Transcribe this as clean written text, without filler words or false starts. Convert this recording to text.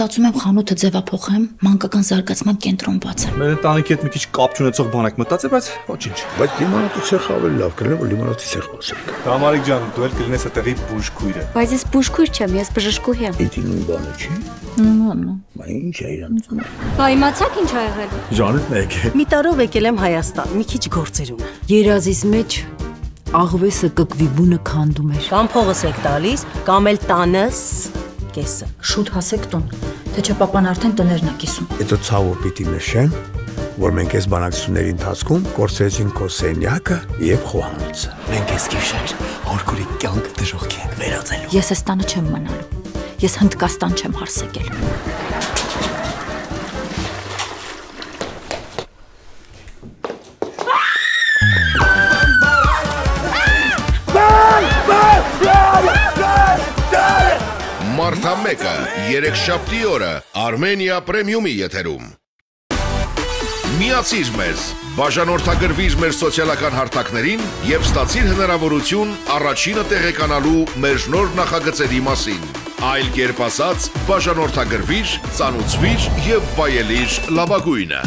մտածում եմ խանութը ձևափոխեմ, մանկական զարգացման կենտրոն բացեմ։ Մեր ընտանիքի հետ մի քիչ կապ չունեցող բան եք մտածել, բայց ոչինչ։ Բայց լիմոնադի ցեխը ավելի լավ կլինի, որ լիմոնադի ցեխ խոսենք։ Համարիկ ջան, դու էլ կլինես այդտեղի բուժքույրը։ Բայց ես բուժքույր չեմ, ես բժշկուհի եմ։ Իդի նույն բանը չի։ Նո։ Բա ինչ է իրան։ Բա իմացաք ինչ ա եղել։ Ժանետն է եկել։ Մի տարով եկել եմ Հայաստան, մի քիչ գործեր ունեմ։ Երազիս մեջ աղվեսը կկվի բունը քանդում էր։ Կամ փողս եք տալիս, կամ էլ տանս կեսը։ Շուտ հասեք տուն, թե չէ papan արդեն տներն է կիսում։ Հետո ցավը պիտի նշեմ, որ մենք այս բանակցությունների ընթացքում կորցրեցինք քո սենյակը եւ խոհանոցը։ Մենք այս գիշեր հորքուրի կյանքը դժոխք ենք վերածելու։ Ես այս տանը չեմ մնալու։ Ես Հնդկաստան չեմ հարսեկել։ Մարտամեկը երեքշաբթի օրը Armenia Premium-ի եթերում։ Միացիր մեզ, բաժանորդագրվիր մեր սոցիալական հարթակներին եւ ստացիր հնարավորություն առաջինը տեղեկանալու մեր նոր նախագծերի մասին։ Այլ կերպ ասած, բաժանորդագրվիր, ծանուցվիր եւ վայելիր լավագույնը։